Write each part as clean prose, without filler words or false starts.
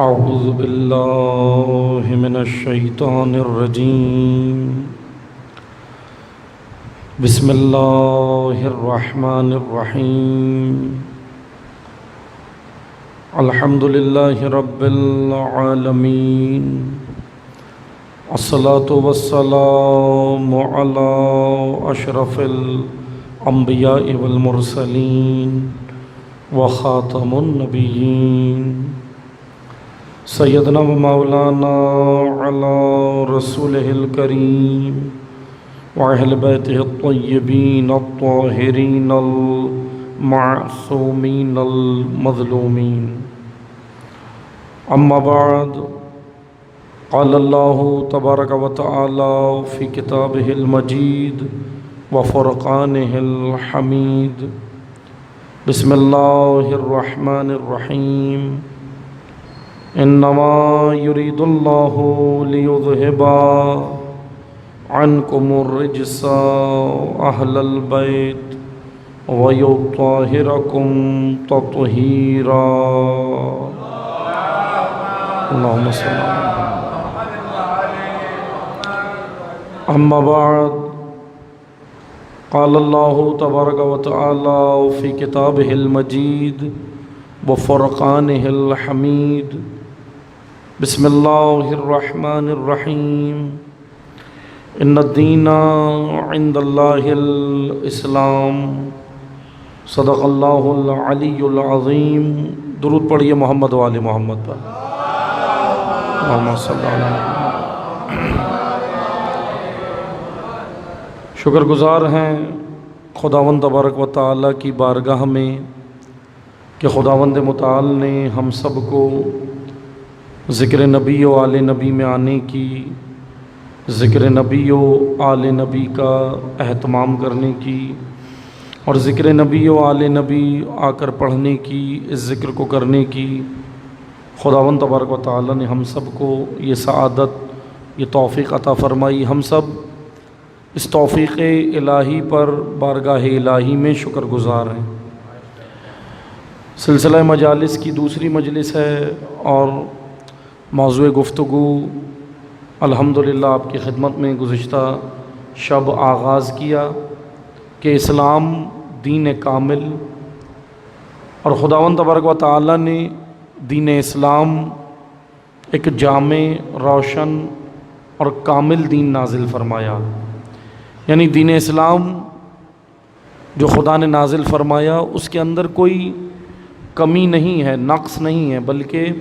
اعوذ باللہ من الشیطان الرجیم بسم اللہ الرحمن الرحیم الحمد للہ رب العالمین الصلاة والسلام علی اشرف الانبیاء والمرسلین وخاتم النبیین سیدنا و مولانا علی رسولہ الکریم وأہل بیتہ الطیبین الطاہرین المعصومین المظلومین اما بعد قال اللہ تبارک و تعالی فی کتابہ المجید وفرقانہ الحمید بسم اللہ الرحمن الرحیم انما یرید اللہ لیذہب عنکم الرجس اہل البیت ویطہرکم تطہیرا اللہم صلی اللہ اما بعد قال اللہ تبارک و تعالی فی کتابہ المجید وفرقانہ الحمید بسم اللہ الرحمن الرحیم ان الدین عند اللہ الاسلام صدق اللہ العلی العظیم درود پڑھیے محمد و آل محمد پر اللہم صلی اللہ علیہ وسلم۔ شکر گزار ہیں خداوند تبارک و تعالی کی بارگاہ میں کہ خداوند متعال نے ہم سب کو ذکر نبی و آل نبی میں آنے کی، ذکر نبی و آل نبی کا اہتمام کرنے کی اور ذکر نبی و آل نبی آ کر پڑھنے کی، اس ذکر کو کرنے کی خداوند تبارک و تعالی نے ہم سب کو یہ سعادت، یہ توفیق عطا فرمائی۔ ہم سب اس توفیق الہی پر بارگاہ الہی میں شکر گزار ہیں۔ سلسلہ مجالس کی دوسری مجلس ہے اور موضوع گفتگو الحمدللہ آپ کی خدمت میں گزشتہ شب آغاز کیا کہ اسلام دین کامل، اور خداوند تبارک و تعالی نے دین اسلام ایک جامع، روشن اور کامل دین نازل فرمایا۔ یعنی دین اسلام جو خدا نے نازل فرمایا اس کے اندر کوئی کمی نہیں ہے، نقص نہیں ہے، بلکہ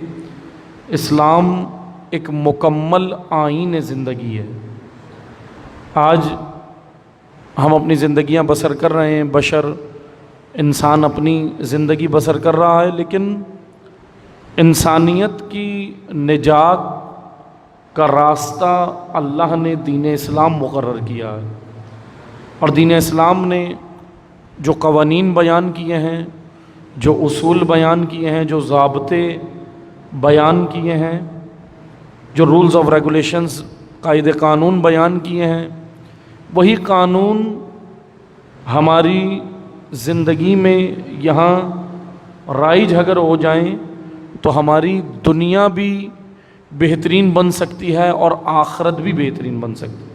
اسلام ایک مکمل آئین زندگی ہے۔ آج ہم اپنی زندگیاں بسر کر رہے ہیں، بشر انسان اپنی زندگی بسر کر رہا ہے، لیکن انسانیت کی نجات کا راستہ اللہ نے دین اسلام مقرر کیا ہے، اور دین اسلام نے جو قوانین بیان کیے ہیں، جو اصول بیان کیے ہیں، جو ضابطے بیان کیے ہیں، جو رولز آف ریگولیشنز، قاعدے قانون بیان کیے ہیں، وہی قانون ہماری زندگی میں یہاں رائج اگر ہو جائیں تو ہماری دنیا بھی بہترین بن سکتی ہے اور آخرت بھی بہترین بن سکتی ہے،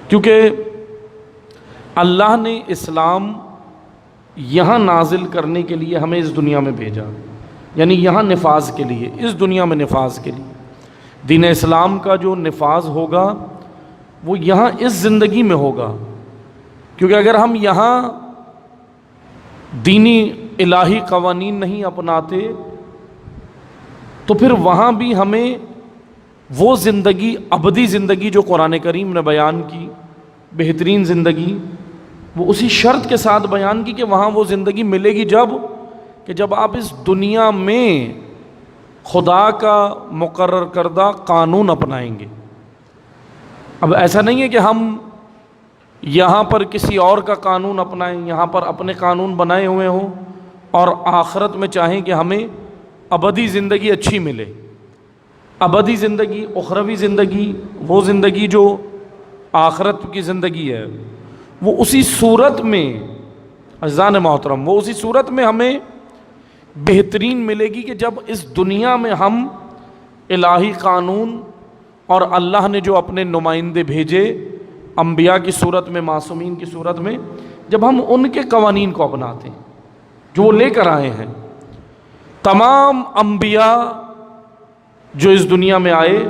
کیونکہ اللہ نے اسلام یہاں نازل کرنے کے لیے ہمیں اس دنیا میں بھیجا، یعنی یہاں نفاذ کے لیے، اس دنیا میں نفاذ کے لیے۔ دین اسلام کا جو نفاذ ہوگا وہ یہاں اس زندگی میں ہوگا، کیونکہ اگر ہم یہاں دینی الہی قوانین نہیں اپناتے تو پھر وہاں بھی ہمیں وہ زندگی، ابدی زندگی جو قرآن کریم نے بیان کی، بہترین زندگی، وہ اسی شرط کے ساتھ بیان کی کہ وہاں وہ زندگی ملے گی جب آپ اس دنیا میں خدا کا مقرر کردہ قانون اپنائیں گے۔ اب ایسا نہیں ہے کہ ہم یہاں پر کسی اور کا قانون اپنائیں، یہاں پر اپنے قانون بنائے ہوئے ہوں اور آخرت میں چاہیں کہ ہمیں ابدی زندگی اچھی ملے۔ ابدی زندگی، اخروی زندگی، وہ زندگی جو آخرت کی زندگی ہے، وہ اسی صورت میں عزیزان محترم، وہ اسی صورت میں ہمیں بہترین ملے گی کہ جب اس دنیا میں ہم الہی قانون اور اللہ نے جو اپنے نمائندے بھیجے انبیاء کی صورت میں، معصومین کی صورت میں، جب ہم ان کے قوانین کو اپناتے ہیں جو وہ لے کر آئے ہیں. تمام انبیاء جو اس دنیا میں آئے،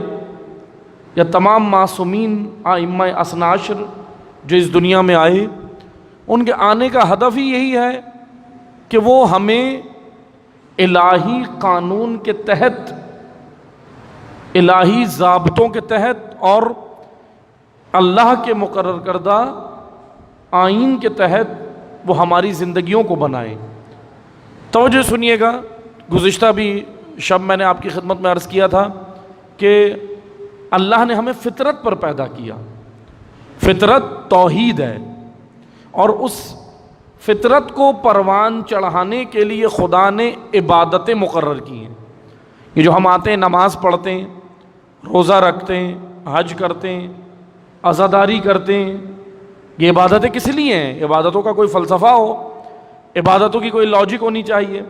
یا تمام معصومین ائمہ اثنا عشر جو اس دنیا میں آئے، ان کے آنے کا ہدف ہی یہی ہے کہ وہ ہمیں الہی قانون کے تحت، الہی ضابطوں کے تحت اور اللہ کے مقرر کردہ آئین کے تحت وہ ہماری زندگیوں کو بنائیں. توجہ سنیے گا، گزشتہ بھی شب میں نے آپ کی خدمت میں عرض کیا تھا کہ اللہ نے ہمیں فطرت پر پیدا کیا. فطرت توحید ہے، اور اس فطرت کو پروان چڑھانے کے لیے خدا نے عبادتیں مقرر کی ہیں. یہ جو ہم آتے ہیں، نماز پڑھتے ہیں، روزہ رکھتے ہیں، حج کرتے ہیں، عزاداری کرتے ہیں، یہ عبادتیں کس لیے ہیں؟ عبادتوں کا کوئی فلسفہ ہو، عبادتوں کی کوئی لاجک ہونی چاہیے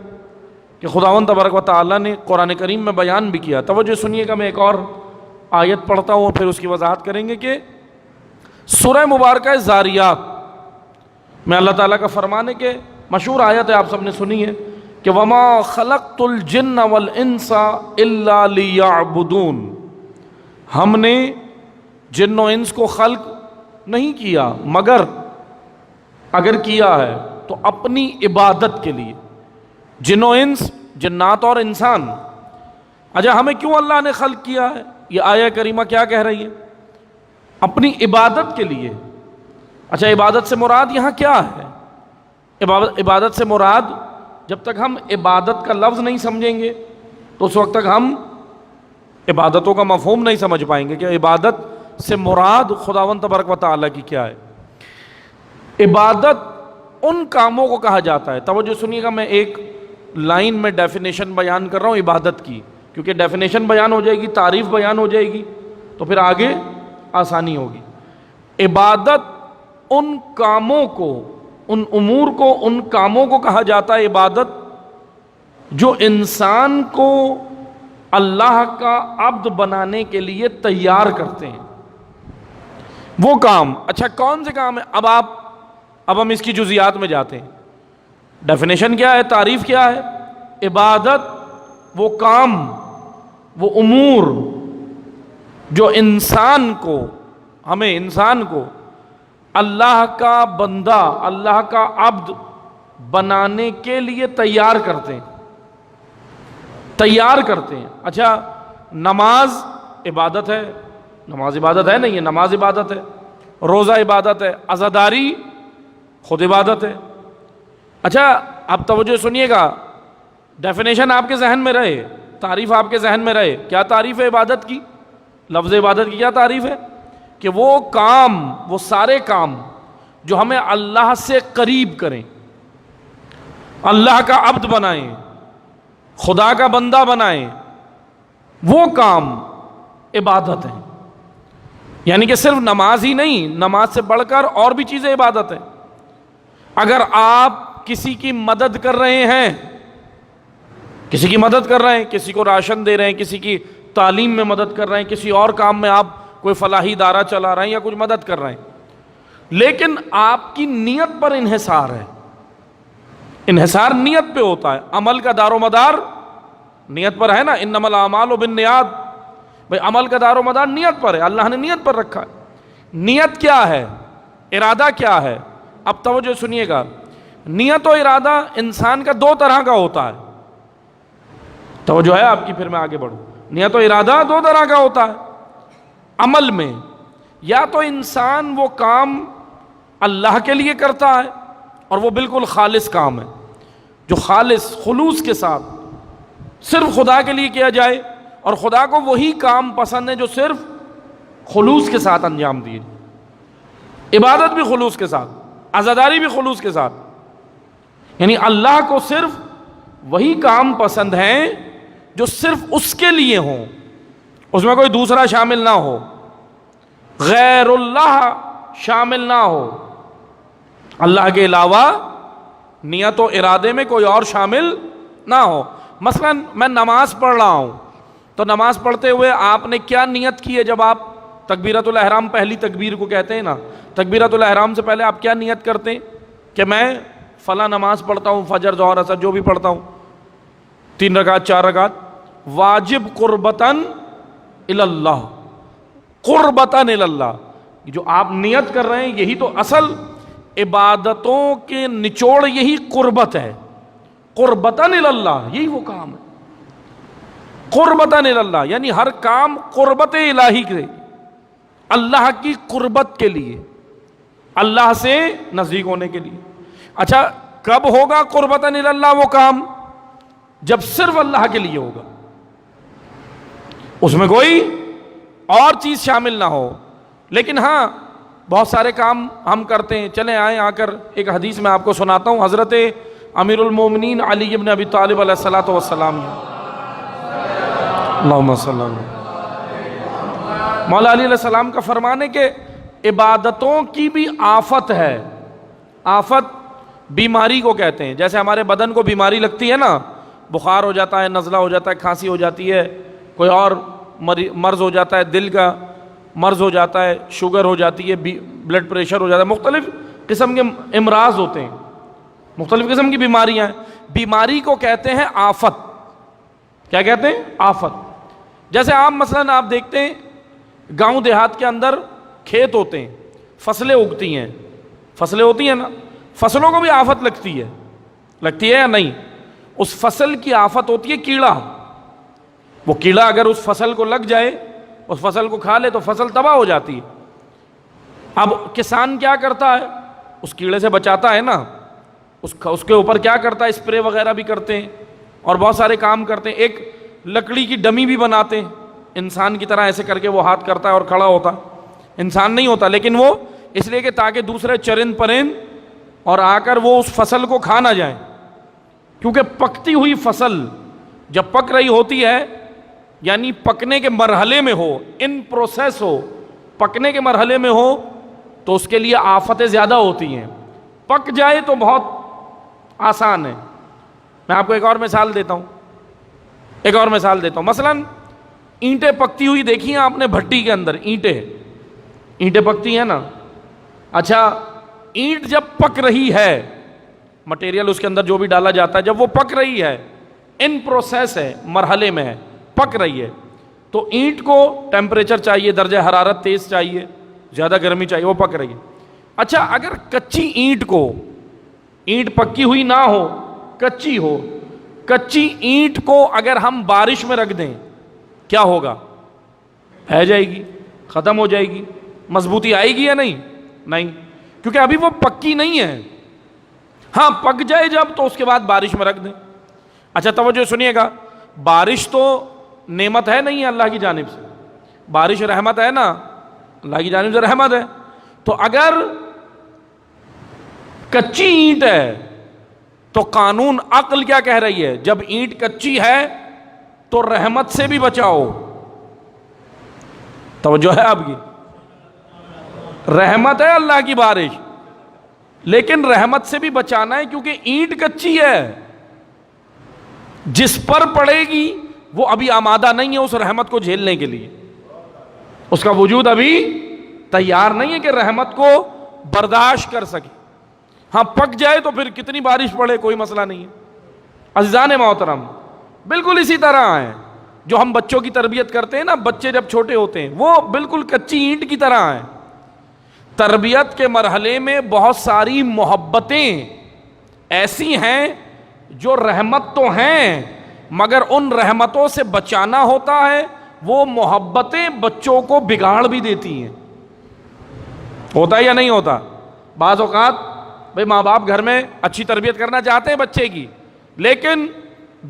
کہ خداوند تبارک و تعالیٰ نے قرآن کریم میں بیان بھی کیا. توجہ سنیے گا، میں ایک اور آیت پڑھتا ہوں، پھر اس کی وضاحت کریں گے کہ سورہ مبارکہ زاریات میں اللہ تعالیٰ کا فرمان ہے کہ مشہور آیت ہے، آپ سب نے سنی ہے کہ وَمَا خَلَقْتُ الْجِنَّ وَالْإِنسَ إِلَّا لِيَعْبُدُونَ، ہم نے جن و انس کو خلق نہیں کیا مگر اگر کیا ہے تو اپنی عبادت کے لیے. جن و انس، جنات اور انسان. اچھا، ہمیں کیوں اللہ نے خلق کیا ہے؟ یہ آیہ کریمہ کیا کہہ رہی ہے؟ اپنی عبادت کے لیے. اچھا، عبادت سے مراد یہاں کیا ہے؟ عبادت سے مراد، جب تک ہم عبادت کا لفظ نہیں سمجھیں گے تو اس وقت تک ہم عبادتوں کا مفہوم نہیں سمجھ پائیں گے کہ عبادت سے مراد خداوند تبارک و تعالیٰ کی کیا ہے. عبادت ان کاموں کو کہا جاتا ہے. توجہ سنیے گا، میں ایک لائن میں ڈیفینیشن بیان کر رہا ہوں عبادت کی، کیونکہ ڈیفینیشن بیان ہو جائے گی، تعریف بیان ہو جائے گی تو پھر آگے آسانی ہوگی. عبادت ان کاموں کو، ان امور کو، ان کاموں کو کہا جاتا ہے عبادت جو انسان کو اللہ کا عبد بنانے کے لیے تیار کرتے ہیں. وہ کام. اچھا، کون سے کام ہیں؟ اب ہم اس کی جزیات میں جاتے ہیں. ڈیفینیشن کیا ہے، تعریف کیا ہے؟ عبادت وہ کام، وہ امور جو انسان کو، ہمیں انسان کو اللہ کا بندہ، اللہ کا عبد بنانے کے لیے تیار کرتے ہیں. اچھا، نماز عبادت ہے، نماز عبادت ہے نہیں ہے، نماز عبادت ہے. روزہ عبادت ہے، عزاداری خود عبادت ہے. اچھا، اب توجہ سنیے گا، ڈیفینیشن آپ کے ذہن میں رہے، تعریف آپ کے ذہن میں رہے. کیا تعریف ہے عبادت کی؟ لفظ عبادت کی کیا تعریف ہے؟ کہ وہ کام، وہ سارے کام جو ہمیں اللہ سے قریب کریں، اللہ کا عبد بنائیں، خدا کا بندہ بنائیں، وہ کام عبادت ہیں. یعنی کہ صرف نماز ہی نہیں، نماز سے بڑھ کر اور بھی چیزیں عبادت ہیں. اگر آپ کسی کی مدد کر رہے ہیں، کسی کو راشن دے رہے ہیں، کسی کی تعلیم میں مدد کر رہے ہیں، کسی اور کام میں آپ کوئی فلاحی ادارہ چلا رہے ہیں یا کچھ مدد کر رہے ہیں، لیکن آپ کی نیت پر انحصار ہے. انحصار نیت پہ ہوتا ہے. عمل کا دار و مدار نیت پر ہے نا، انما الاعمال بالنیات. بھئی عمل کا دار و مدار نیت پر ہے، اللہ نے نیت پر رکھا ہے. نیت کیا ہے؟ ارادہ کیا ہے؟ اب توجہ سنیے گا، نیت و ارادہ انسان کا دو طرح کا ہوتا ہے. توجہ ہے آپ کی؟ پھر میں آگے بڑھوں. نیت و ارادہ دو طرح کا ہوتا ہے عمل میں. یا تو انسان وہ کام اللہ کے لیے کرتا ہے اور وہ بالکل خالص کام ہے، جو خالص خلوص کے ساتھ صرف خدا کے لیے کیا جائے، اور خدا کو وہی کام پسند ہے جو صرف خلوص کے ساتھ انجام دیے. عبادت بھی خلوص کے ساتھ، عزاداری بھی خلوص کے ساتھ. یعنی اللہ کو صرف وہی کام پسند ہیں جو صرف اس کے لیے ہوں، اس میں کوئی دوسرا شامل نہ ہو، غیر اللہ شامل نہ ہو. اللہ کے علاوہ نیت و ارادے میں کوئی اور شامل نہ ہو. مثلا میں نماز پڑھ رہا ہوں تو نماز پڑھتے ہوئے آپ نے کیا نیت کی ہے؟ جب آپ تکبیرۃ الاحرام پہلی تکبیر کو کہتے ہیں نا، تکبیرۃ الاحرام سے پہلے آپ کیا نیت کرتے ہیں کہ میں فلاں نماز پڑھتا ہوں، فجر ظہر عصر جو بھی پڑھتا ہوں، 3 رکعت 4 رکعت، واجب قربتاً اللہ، قربتاً اللہ، جو آپ نیت کر رہے ہیں یہی تو اصل عبادتوں کے نچوڑ، یہی قربت ہے، قربتاً اللہ، یہی وہ کام ہے، قربتاً اللہ، یعنی ہر کام قربت الہی کے، اللہ کی قربت کے لیے، اللہ سے نزدیک ہونے کے لیے۔ اچھا کب ہوگا قربتاً اللہ وہ کام؟ جب صرف اللہ کے لیے ہوگا، اس میں کوئی اور چیز شامل نہ ہو۔ لیکن ہاں بہت سارے کام ہم کرتے ہیں، چلیں آئیں آ کر ایک حدیث میں آپ کو سناتا ہوں، حضرت امیر المومنین علی ابن ابی طالب علیہ الصلوۃ والسلام، اللہم صلی اللہ، مولا علی علیہ السلام کا فرمان ہے کہ عبادتوں کی بھی آفت ہے۔ آفت بیماری کو کہتے ہیں، جیسے ہمارے بدن کو بیماری لگتی ہے نا، بخار ہو جاتا ہے، نزلہ ہو جاتا ہے، کھانسی ہو جاتی ہے، کوئی اور مرض ہو جاتا ہے، دل کا مرض ہو جاتا ہے، شوگر ہو جاتی ہے، بلڈ پریشر ہو جاتا ہے، مختلف قسم کے امراض ہوتے ہیں، مختلف قسم کی بیماریاں ہیں، بیماری کو کہتے ہیں آفت۔ کیا کہتے ہیں؟ آفت۔ جیسے عام مثلاً آپ دیکھتے ہیں گاؤں دیہات کے اندر کھیت ہوتے ہیں، فصلیں اگتی ہیں، فصلیں ہوتی ہیں نا، فصلوں کو بھی آفت لگتی ہے یا نہیں؟ اس فصل کی آفت ہوتی ہے کیڑا۔ وہ کیڑا اگر اس فصل کو لگ جائے، اس فصل کو کھا لے تو فصل تباہ ہو جاتی ہے۔ اب کسان کیا کرتا ہے؟ اس کیڑے سے بچاتا ہے نا، اس کے اوپر کیا کرتا ہے؟ اسپرے وغیرہ بھی کرتے ہیں اور بہت سارے کام کرتے ہیں۔ ایک لکڑی کی ڈمی بھی بناتے ہیں، انسان کی طرح ایسے کر کے وہ ہاتھ کرتا ہے اور کھڑا ہوتا، انسان نہیں ہوتا، لیکن وہ اس لیے کہ تاکہ دوسرے چرند پرند اور آ کر وہ اس فصل کو کھا نہ جائیں، کیونکہ پکتی ہوئی فصل جب پک رہی ہوتی ہے، یعنی پکنے کے مرحلے میں ہو، ان پروسیس ہو، پکنے کے مرحلے میں ہو، تو اس کے لیے آفتیں زیادہ ہوتی ہیں۔ پک جائے تو بہت آسان ہے۔ میں آپ کو ایک اور مثال دیتا ہوں، مثلاً اینٹیں پکتی ہوئی دیکھی ہیں آپ نے بھٹی کے اندر، اینٹیں پکتی ہیں نا۔ اچھا اینٹ جب پک رہی ہے، مٹیریل اس کے اندر جو بھی ڈالا جاتا ہے، جب وہ پک رہی ہے، ان پروسیس ہے، مرحلے میں ہے، پک رہی ہے، تو اینٹ کو ٹیمپریچر چاہیے، درجہ حرارت تیز چاہیے، زیادہ گرمی چاہیے، وہ پک رہی ہے۔ اچھا اگر کچی اینٹ پکی ہوئی نہ ہو، کچی ہو، کچی اینٹ کو اگر ہم بارش میں رکھ دیں کیا ہوگا؟ بہہ جائے گی، ختم ہو جائے گی، مضبوطی آئے گی یا نہیں، کیونکہ ابھی وہ پکی نہیں ہے۔ ہاں پک جائے جب، تو اس کے بعد بارش میں رکھ دیں۔ اچھا توجہ سنیے گا، بارش تو نعمت ہے نہیں ہے اللہ کی جانب سے، بارش رحمت ہے نا، اللہ کی جانب سے رحمت ہے۔ تو اگر کچی اینٹ ہے تو قانون عقل کیا کہہ رہی ہے؟ جب اینٹ کچی ہے تو رحمت سے بھی بچاؤ۔ توجہ ہے آپ کی؟ رحمت ہے اللہ کی بارش، لیکن رحمت سے بھی بچانا ہے، کیونکہ اینٹ کچی ہے، جس پر پڑے گی وہ ابھی آمادہ نہیں ہے اس رحمت کو جھیلنے کے لیے، اس کا وجود ابھی تیار نہیں ہے کہ رحمت کو برداشت کر سکے۔ ہاں پک جائے تو پھر کتنی بارش پڑے کوئی مسئلہ نہیں ہے۔ عزیزان محترم، بالکل اسی طرح ہے جو ہم بچوں کی تربیت کرتے ہیں نا، بچے جب چھوٹے ہوتے ہیں وہ بالکل کچی اینٹ کی طرح ہیں۔ تربیت کے مرحلے میں بہت ساری محبتیں ایسی ہیں جو رحمت تو ہیں، مگر ان رحمتوں سے بچانا ہوتا ہے۔ وہ محبتیں بچوں کو بگاڑ بھی دیتی ہیں، ہوتا ہے یا نہیں ہوتا؟ بعض اوقات بھئی ماں باپ گھر میں اچھی تربیت کرنا چاہتے ہیں بچے کی، لیکن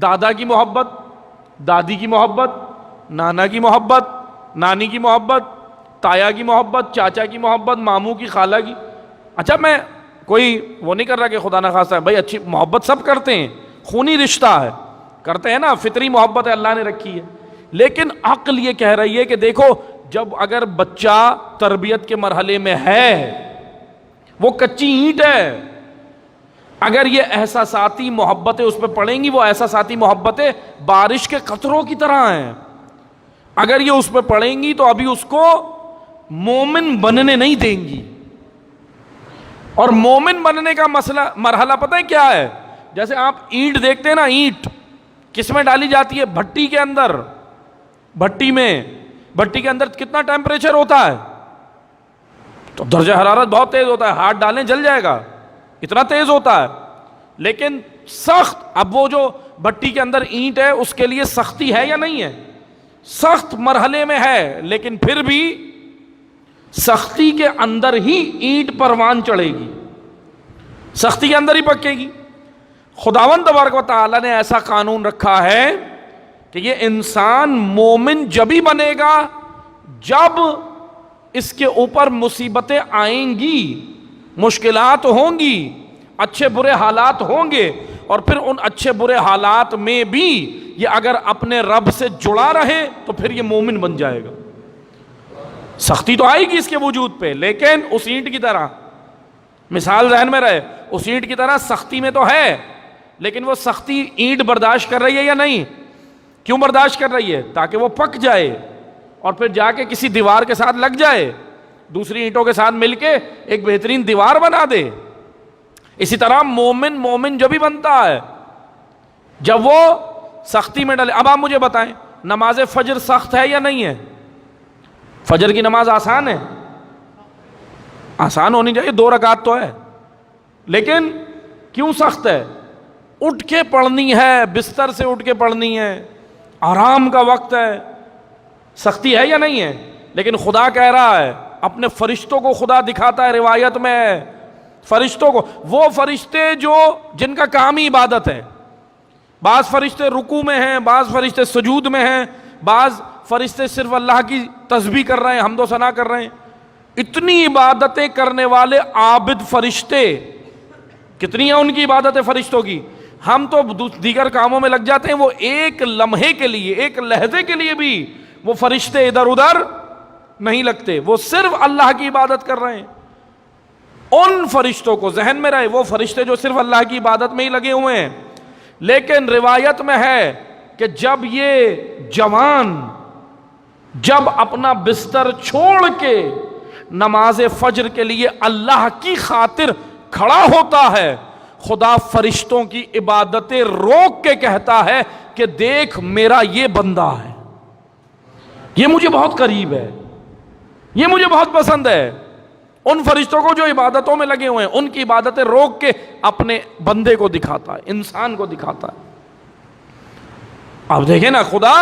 دادا کی محبت، دادی کی محبت، نانا کی محبت، نانی کی محبت، تایا کی محبت، چاچا کی محبت، ماموں کی، خالہ کی۔ اچھا میں کوئی وہ نہیں کر رہا کہ خدا نہ خواستہ ہے، بھائی اچھی محبت سب کرتے ہیں، خونی رشتہ ہے، کرتے ہیں نا، فطری محبت ہے، اللہ نے رکھی ہے، لیکن عقل یہ کہہ رہی ہے کہ دیکھو جب اگر بچہ تربیت کے مرحلے میں ہے، وہ کچی اینٹ ہے، اگر یہ احساساتی محبتیں اس پہ پڑیں گی، وہ احساساتی محبتیں بارش کے قطروں کی طرح ہیں، اگر یہ اس پہ پڑیں گی تو ابھی اس کو مومن بننے نہیں دیں گی. اور مومن بننے کا مرحلہ پتہ ہے کیا ہے؟ جیسے آپ اینٹ دیکھتے ہیں نا، اینٹ کس میں ڈالی جاتی ہے؟ بھٹی کے اندر. بھٹی کے اندر کتنا ٹیمپریچر ہوتا ہے؟ تو درجہ حرارت بہت تیز ہوتا ہے، ہاتھ ڈالیں جل جائے گا، اتنا تیز ہوتا ہے. لیکن سخت، اب وہ جو بھٹی کے اندر اینٹ ہے اس کے لیے سختی ہے یا نہیں ہے؟ سخت مرحلے میں ہے، لیکن پھر بھی سختی کے اندر ہی اینٹ پروان چڑھے گی، سختی کے اندر ہی پکے گی. خداوند تبارک و تعالی نے ایسا قانون رکھا ہے کہ یہ انسان مومن جبھی بنے گا جب اس کے اوپر مصیبتیں آئیں گی، مشکلات ہوں گی، اچھے برے حالات ہوں گے، اور پھر ان اچھے برے حالات میں بھی یہ اگر اپنے رب سے جڑا رہے تو پھر یہ مومن بن جائے گا. سختی تو آئے گی اس کے وجود پہ، لیکن اس اینٹ کی طرح، مثال ذہن میں رہے، اس اینٹ کی طرح سختی میں تو ہے، لیکن وہ سختی اینٹ برداشت کر رہی ہے یا نہیں؟ کیوں برداشت کر رہی ہے؟ تاکہ وہ پک جائے اور پھر جا کے کسی دیوار کے ساتھ لگ جائے، دوسری اینٹوں کے ساتھ مل کے ایک بہترین دیوار بنا دے. اسی طرح مومن جب ہی بنتا ہے جب وہ سختی میں ڈلے. اب آپ مجھے بتائیں، نماز فجر سخت ہے یا نہیں ہے؟ فجر کی نماز آسان ہے؟ آسان ہونی چاہیے، 2 رکعت تو ہے، لیکن کیوں سخت ہے؟ اٹھ کے پڑھنی ہے، بستر سے اٹھ کے پڑھنی ہے، آرام کا وقت ہے، سختی ہے یا نہیں ہے؟ لیکن خدا کہہ رہا ہے، اپنے فرشتوں کو خدا دکھاتا ہے، روایت میں ہے، فرشتوں کو، وہ فرشتے جن کا کام ہی عبادت ہے. بعض فرشتے رکوع میں ہیں، بعض فرشتے سجود میں ہیں، بعض فرشتے صرف اللہ کی تسبیح کر رہے ہیں، حمد و ثنا کر رہے ہیں. اتنی عبادتیں کرنے والے عابد فرشتے، کتنی ہیں ان کی عبادتیں فرشتوں کی؟ ہم تو دیگر کاموں میں لگ جاتے ہیں، وہ ایک لمحے کے لیے، ایک لحظے کے لیے بھی وہ فرشتے ادھر ادھر نہیں لگتے، وہ صرف اللہ کی عبادت کر رہے ہیں. ان فرشتوں کو ذہن میں رہے، وہ فرشتے جو صرف اللہ کی عبادت میں ہی لگے ہوئے ہیں. لیکن روایت میں ہے کہ جب یہ جوان جب اپنا بستر چھوڑ کے نماز فجر کے لیے اللہ کی خاطر کھڑا ہوتا ہے، خدا فرشتوں کی عبادتیں روک کے کہتا ہے کہ دیکھ میرا یہ بندہ ہے، یہ مجھے بہت قریب ہے، یہ مجھے بہت پسند ہے. ان فرشتوں کو جو عبادتوں میں لگے ہوئے ہیں، ان کی عبادتیں روک کے اپنے بندے کو دکھاتا ہے، انسان کو دکھاتا ہے. آپ دیکھیں نا، خدا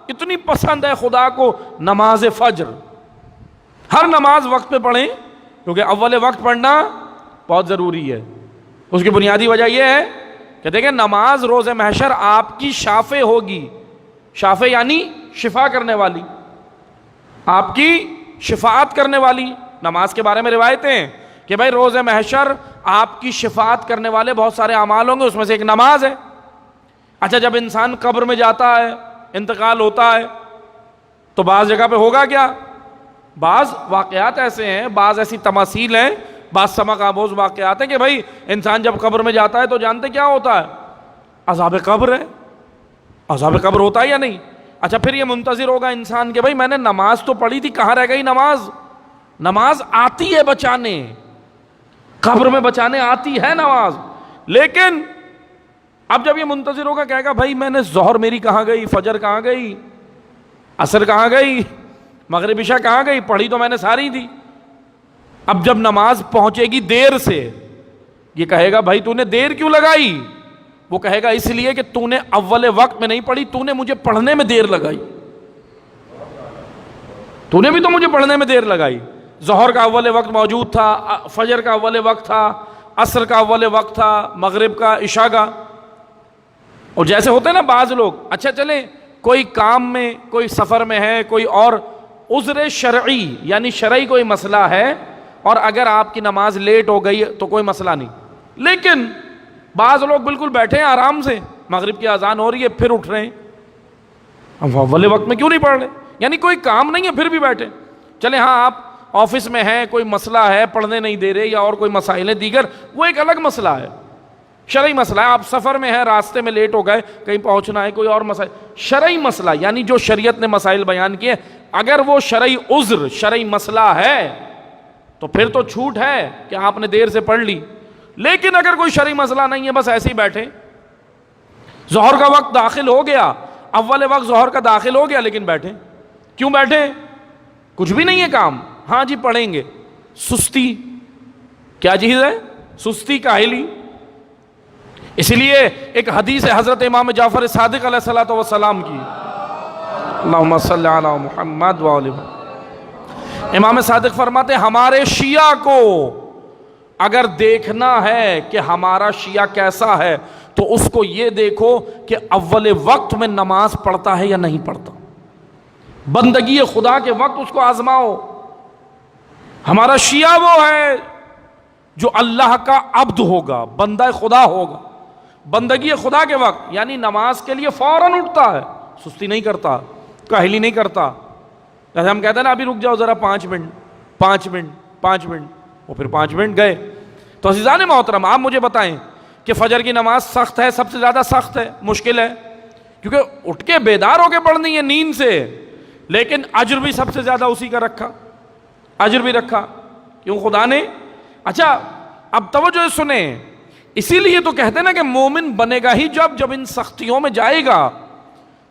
اتنی پسند ہے خدا کو نماز فجر. ہر نماز وقت پہ پڑھیں، کیونکہ اول وقت پڑھنا بہت ضروری ہے. اس کی بنیادی وجہ یہ ہے کہ دیکھیں، نماز روز محشر آپ کی شافع ہوگی. شافع یعنی شفا کرنے والی، آپ کی شفاعت کرنے والی. نماز کے بارے میں روایتیں ہیں کہ بھائی روز محشر آپ کی شفاعت کرنے والے بہت سارے اعمال ہوں گے، اس میں سے ایک نماز ہے. اچھا، جب انسان قبر میں جاتا ہے، انتقال ہوتا ہے، تو بعض جگہ پہ ہوگا کیا؟ بعض واقعات ایسے ہیں، بعض ایسی تماثیل ہیں، بعض سمک آموز واقعات ہیں کہ بھائی انسان جب قبر میں جاتا ہے تو جانتے کیا ہوتا ہے؟ عذاب قبر ہے. عذاب قبر ہوتا ہے یا نہیں؟ اچھا، پھر یہ منتظر ہوگا انسان کہ بھائی میں نے نماز تو پڑھی تھی، کہاں رہ گئی نماز؟ نماز آتی ہے بچانے، قبر میں بچانے آتی ہے نماز. لیکن اب جب یہ منتظر ہوگا، کہے گا بھائی میں نے ظہر میری کہاں گئی، فجر کہاں گئی، عصر کہاں گئی، مغرب عشاء کہاں گئی؟ پڑھی تو میں نے ساری تھی. اب جب نماز پہنچے گی دیر سے، یہ کہے گا بھائی تو نے دیر کیوں لگائی؟ وہ کہے گا اس لیے کہ تو نے اول وقت میں نہیں پڑھی، تو نے مجھے پڑھنے میں دیر لگائی، تو نے بھی تو مجھے پڑھنے میں دیر لگائی. ظہر کا اول وقت موجود تھا، فجر کا اول وقت تھا، عصر کا اول وقت تھا، مغرب کا، عشاء کا. اور جیسے ہوتے ہیں نا بعض لوگ، اچھا چلیں کوئی کام میں، کوئی سفر میں ہے، کوئی اور عذر شرعی یعنی شرعی کوئی مسئلہ ہے، اور اگر آپ کی نماز لیٹ ہو گئی تو کوئی مسئلہ نہیں. لیکن بعض لوگ بالکل بیٹھے ہیں آرام سے، مغرب کی اذان ہو رہی ہے پھر اٹھ رہے ہیں، اب اول وقت میں کیوں نہیں پڑھ رہے؟ یعنی کوئی کام نہیں ہے پھر بھی بیٹھے. چلے ہاں آپ آفس میں ہیں، کوئی مسئلہ ہے، پڑھنے نہیں دے رہے، یا اور کوئی مسائل ہیں دیگر، وہ ایک الگ مسئلہ ہے. شرعی مسئلہ ہے، آپ سفر میں ہیں، راستے میں لیٹ ہو گئے، کہیں پہنچنا ہے، کوئی اور مسئلہ، شرعی مسئلہ یعنی جو شریعت نے مسائل بیان کیے، اگر وہ شرعی عذر شرعی مسئلہ ہے تو پھر تو چھوٹ ہے کہ آپ نے دیر سے پڑھ لی. لیکن اگر کوئی شرعی مسئلہ نہیں ہے، بس ایسے ہی بیٹھے، ظہر کا وقت داخل ہو گیا، اول وقت ظہر کا داخل ہو گیا، لیکن بیٹھے، کیوں بیٹھے؟ کچھ بھی نہیں ہے کام، ہاں جی پڑھیں گے. سستی کیا چیز ہے؟ سستی، کاہلی. اسی لیے ایک حدیث ہے حضرت امام جعفر صادق علیہ الصلوۃ والسلام کی، اللہم صلی علی محمد وآلہ محمد. امام صادق فرماتے ہیں ہمارے شیعہ کو اگر دیکھنا ہے کہ ہمارا شیعہ کیسا ہے تو اس کو یہ دیکھو کہ اول وقت میں نماز پڑھتا ہے یا نہیں پڑھتا. بندگی خدا کے وقت اس کو آزماؤ. ہمارا شیعہ وہ ہے جو اللہ کا عبد ہوگا، بندہ خدا ہوگا، بندگی خدا کے وقت یعنی نماز کے لیے فوراً اٹھتا ہے، سستی نہیں کرتا، کاہلی نہیں کرتا. جیسے ہم کہتے ہیں نا ابھی رک جاؤ ذرا 5 منٹ، وہ پھر 5 منٹ گئے. تو عزیزان محترم، آپ مجھے بتائیں کہ فجر کی نماز سخت ہے، سب سے زیادہ سخت ہے، مشکل ہے، کیونکہ اٹھ کے بیدار ہو کے پڑھنی ہے نیند سے، لیکن اجر بھی سب سے زیادہ اسی کا رکھا، اجر بھی رکھا. کیوں خدا نے؟ اچھا اب توجہ سنیں، اسی لیے تو کہتے ہیں نا کہ مومن بنے گا ہی جب ان سختیوں میں جائے گا.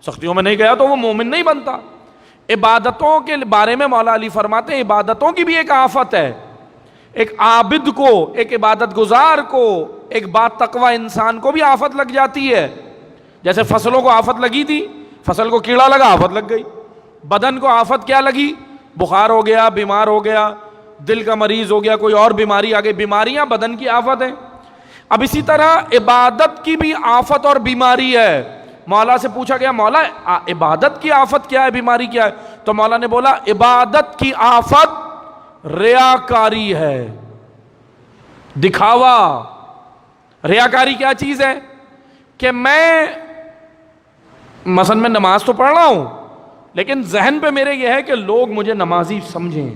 سختیوں میں نہیں گیا تو وہ مومن نہیں بنتا. عبادتوں کے بارے میں مولا علی فرماتے ہیں عبادتوں کی بھی ایک آفت ہے. ایک عابد کو، ایک عبادت گزار کو، ایک با تقوی انسان کو بھی آفت لگ جاتی ہے. جیسے فصلوں کو آفت لگی تھی، فصل کو کیڑا لگا، آفت لگ گئی. بدن کو آفت کیا لگی؟ بخار ہو گیا، بیمار ہو گیا، دل کا مریض ہو گیا، کوئی اور بیماری آ گئی. بیماریاں بدن کی آفت ہیں. اب اسی طرح عبادت کی بھی آفت اور بیماری ہے. مولا سے پوچھا گیا مولا عبادت کی آفت کیا ہے، بیماری کیا ہے؟ تو مولا نے بولا عبادت کی آفت ریاکاری ہے، دکھاوا. ریاکاری کیا چیز ہے؟ کہ میں مثلا میں نماز تو پڑھ رہا ہوں لیکن ذہن پہ میرے یہ ہے کہ لوگ مجھے نمازی سمجھیں،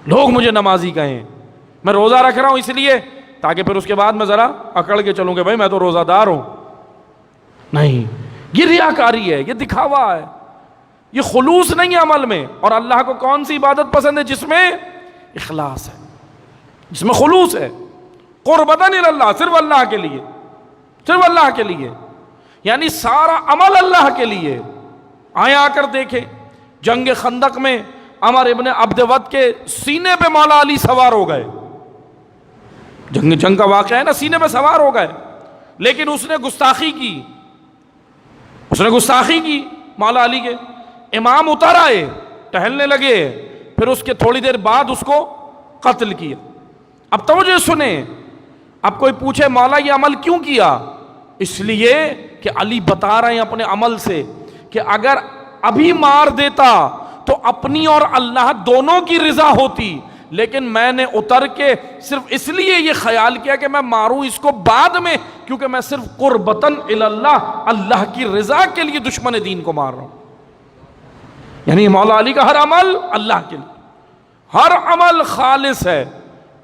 لوگ مجھے نمازی کہیں. میں روزہ رکھ رہا ہوں اس لیے تاکہ پھر اس کے بعد میں ذرا اکڑ کے چلوں کہ بھائی میں تو روزہ دار ہوں. نہیں، یہ ریاکاری ہے، یہ دکھاوا ہے، یہ خلوص نہیں ہے عمل میں. اور اللہ کو کون سی عبادت پسند ہے؟ جس میں اخلاص ہے، جس میں خلوص ہے. قربتاً اللہ، صرف اللہ کے لیے، صرف اللہ کے لیے، یعنی سارا عمل اللہ کے لیے. آئیں آ کر دیکھیں جنگ خندق میں عمر ابن عبد ود کے سینے پہ مولا علی سوار ہو گئے. جنگ کا واقعہ ہے نا، سینے پہ سوار ہو گئے، لیکن اس نے گستاخی کی، اس نے گستاخی کی مولا علی کے. امام اتر آئے، ٹہلنے لگے، پھر اس کے تھوڑی دیر بعد اس کو قتل کیا. اب توجہ سنیں، اب کوئی پوچھے مولا یہ عمل کیوں کیا؟ اس لیے کہ علی بتا رہے ہیں اپنے عمل سے کہ اگر ابھی مار دیتا تو اپنی اور اللہ دونوں کی رضا ہوتی، لیکن میں نے اتر کے صرف اس لیے یہ خیال کیا کہ میں ماروں اس کو بعد میں، کیونکہ میں صرف قربتاً اللہ، اللہ کی رضا کے لیے دشمن دین کو مار رہا ہوں. یعنی مولا علی کا ہر عمل اللہ کے لیے، ہر عمل خالص ہے.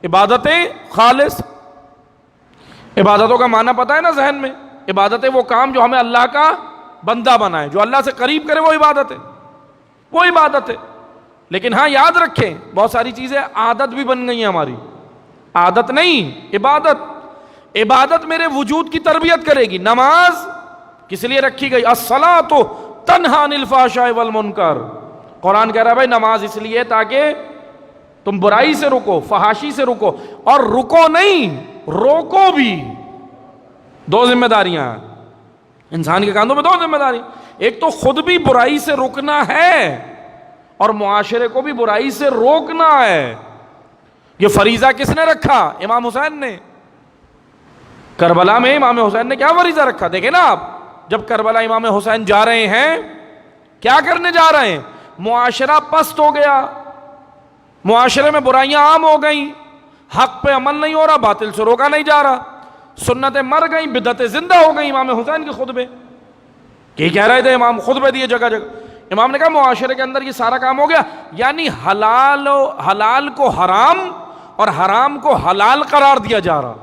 عبادتیں خالص. عبادتوں کا معنی پتہ ہے نا ذہن میں؟ عبادتیں وہ کام جو ہمیں اللہ کا بندہ بنائے، جو اللہ سے قریب کرے، وہ عبادت ہے، وہ عبادت ہے. لیکن ہاں یاد رکھیں بہت ساری چیزیں عادت بھی بن گئی ہیں ہماری. عادت نہیں، عبادت. عبادت میرے وجود کی تربیت کرے گی. نماز کس لیے رکھی گئی؟ الصلاۃ تنہی عن الفحشاء والمنکر. قرآن کہہ رہا ہے بھائی نماز اس لیے تاکہ تم برائی سے رکو، فحاشی سے رکو. اور رکو نہیں، روکو بھی. دو ذمہ داریاں ہیں انسان کے کاندھوں میں، دو ذمہ داری. ایک تو خود بھی برائی سے رکنا ہے اور معاشرے کو بھی برائی سے روکنا ہے. یہ فریضہ کس نے رکھا؟ امام حسین نے. کربلا میں امام حسین نے کیا فریضہ رکھا؟ دیکھیں نا آپ، جب کربلا امام حسین جا رہے ہیں، کیا کرنے جا رہے ہیں؟ معاشرہ پست ہو گیا، معاشرے میں برائیاں عام ہو گئیں، حق پہ عمل نہیں ہو رہا، باطل سے روکا نہیں جا رہا، سنتیں مر گئیں، بدعتیں زندہ ہو گئیں. امام حسین کے خطبے یہ کہہ رہے تھے، امام خطبے دیے جگہ جگہ. امام نے کہا معاشرے کے اندر یہ سارا کام ہو گیا، یعنی حلال کو حرام اور حرام کو حلال قرار دیا جا رہا،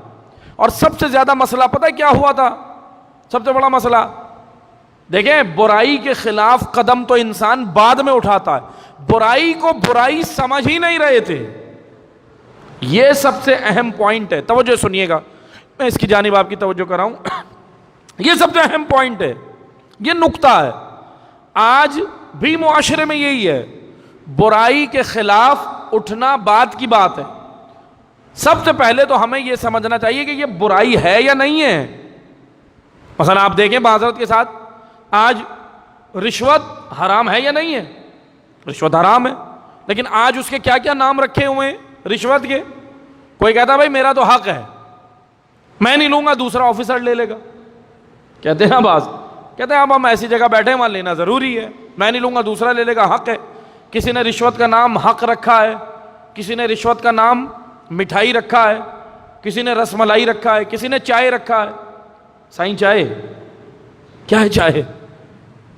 اور سب سے زیادہ مسئلہ پتہ ہے کیا ہوا تھا؟ سب سے بڑا مسئلہ دیکھیں، برائی کے خلاف قدم تو انسان بعد میں اٹھاتا ہے، برائی کو برائی سمجھ ہی نہیں رہے تھے. یہ سب سے اہم پوائنٹ ہے، توجہ سنیے گا، میں اس کی جانب آپ کی توجہ کراؤں. یہ سب سے اہم پوائنٹ ہے، یہ نقطہ ہے. آج بھی معاشرے میں یہی ہے، برائی کے خلاف اٹھنا بعد کی بات ہے. سب سے پہلے تو ہمیں یہ سمجھنا چاہیے کہ یہ برائی ہے یا نہیں ہے. مثلا آپ دیکھیں معذرت کے ساتھ، آج رشوت حرام ہے یا نہیں ہے؟ رشوت حرام ہے، لیکن آج اس کے کیا کیا نام رکھے ہوئے ہیں رشوت کے. کوئی کہتا ہے بھائی میرا تو حق ہے، میں نہیں لوں گا، دوسرا آفیسر لے لے گا. کہتے ہیں بعض، کہتے ہیں اب ہم ایسی جگہ بیٹھے ہیں وہاں لینا ضروری ہے، میں نہیں لوں گا، دوسرا لے لے گا، حق ہے. کسی نے رشوت کا نام حق رکھا ہے، کسی نے رشوت کا نام مٹھائی رکھا ہے، کسی نے رس ملائی رکھا ہے، کسی نے چائے رکھا ہے. سائیں چائے کیا ہے؟ چائے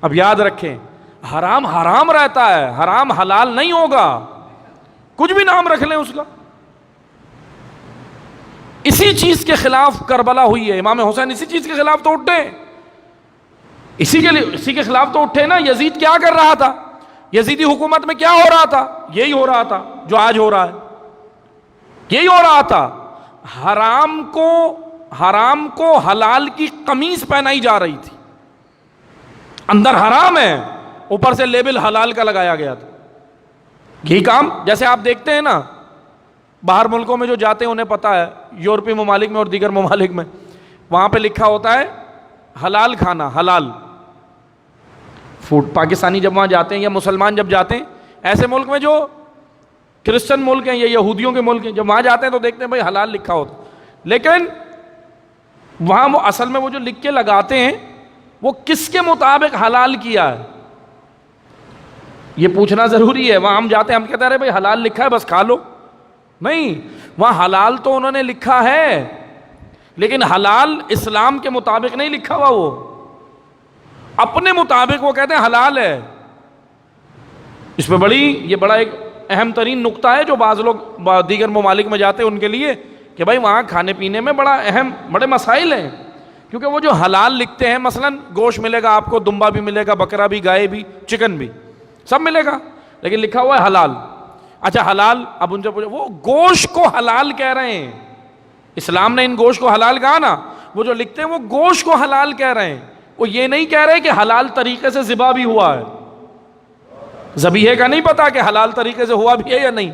اب یاد رکھیں، حرام حرام رہتا ہے، حرام حلال نہیں ہوگا. کچھ بھی نام رکھ لیں اس کا. اسی چیز کے خلاف کربلا ہوئی ہے. امام حسین اسی چیز کے خلاف تو اٹھے، اسی کے خلاف تو اٹھے نا. یزید کیا کر رہا تھا؟ یزیدی حکومت میں کیا ہو رہا تھا؟ یہی ہو رہا تھا جو آج ہو رہا ہے، یہی ہو رہا تھا. حرام کو حلال کی قمیص پہنائی جا رہی تھی. اندر حرام ہے، اوپر سے لیبل حلال کا لگایا گیا تھا. یہی کام جیسے آپ دیکھتے ہیں نا، باہر ملکوں میں جو جاتے ہیں انہیں پتا ہے، یورپی ممالک میں اور دیگر ممالک میں، وہاں پہ لکھا ہوتا ہے حلال کھانا، حلال فوڈ. پاکستانی جب وہاں جاتے ہیں یا مسلمان جب جاتے ہیں ایسے ملک میں جو کرسچن ملک ہیں یا یہودیوں کے ملک ہیں، جب وہاں جاتے ہیں تو دیکھتے ہیں بھائی حلال لکھا ہوتا، لیکن وہاں وہ اصل میں وہ جو لکھ کے لگاتے ہیں وہ کس کے مطابق حلال کیا ہے یہ پوچھنا ضروری ہے. وہاں ہم جاتے ہیں، ہم کہتے ہیں بھائی حلال لکھا ہے بس کھا لو. نہیں، وہاں حلال تو انہوں نے لکھا ہے، لیکن حلال اسلام کے مطابق نہیں لکھا ہوا، وہ اپنے مطابق وہ کہتے ہیں حلال ہے. اس پہ یہ بڑا ایک اہم ترین نقطہ ہے جو بعض لوگ دیگر ممالک میں جاتے ہیں ان کے لیے، کہ بھائی وہاں کھانے پینے میں بڑے مسائل ہیں. کیونکہ وہ جو حلال لکھتے ہیں، مثلا گوشت ملے گا آپ کو، دمبا بھی ملے گا، بکرا بھی، گائے بھی، چکن بھی، سب ملے گا، لیکن لکھا ہوا ہے حلال. اچھا حلال، اب ان سے پوچھو، وہ گوشت کو حلال کہہ رہے ہیں. اسلام نے ان گوشت کو حلال کہا نا، وہ جو لکھتے ہیں وہ گوشت کو حلال کہہ رہے ہیں. وہ یہ نہیں کہہ رہے کہ حلال طریقے سے ذبح بھی ہوا ہے. ذبیحے کا نہیں پتا کہ حلال طریقے سے ہوا بھی ہے یا نہیں.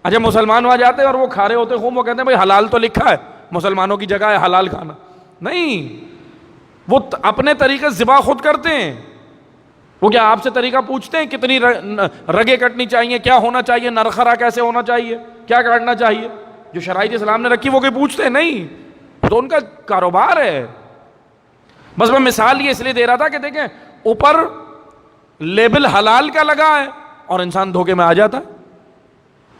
اچھا مسلمان وہاں جاتے ہیں اور وہ کھا رہے ہوتے خوب، وہ کہتے ہیں بھائی حلال تو لکھا ہے، مسلمانوں کی جگہ ہے حلال کھانا. نہیں، وہ اپنے طریقے سے ذبح خود کرتے ہیں. وہ کیا آپ سے طریقہ پوچھتے ہیں کتنی رگیں کٹنی چاہیے، کیا ہونا چاہیے، نرخرا کیسے ہونا چاہیے، کیا کاٹنا چاہیے؟ جو شرائط اسلام نے رکھی وہ کوئی پوچھتے ہیں؟ نہیں، تو ان کا کاروبار ہے. بس میں مثال یہ اس لیے دے رہا تھا کہ دیکھیں اوپر لیبل حلال کا لگا ہے اور انسان دھوکے میں آ جاتا ہے.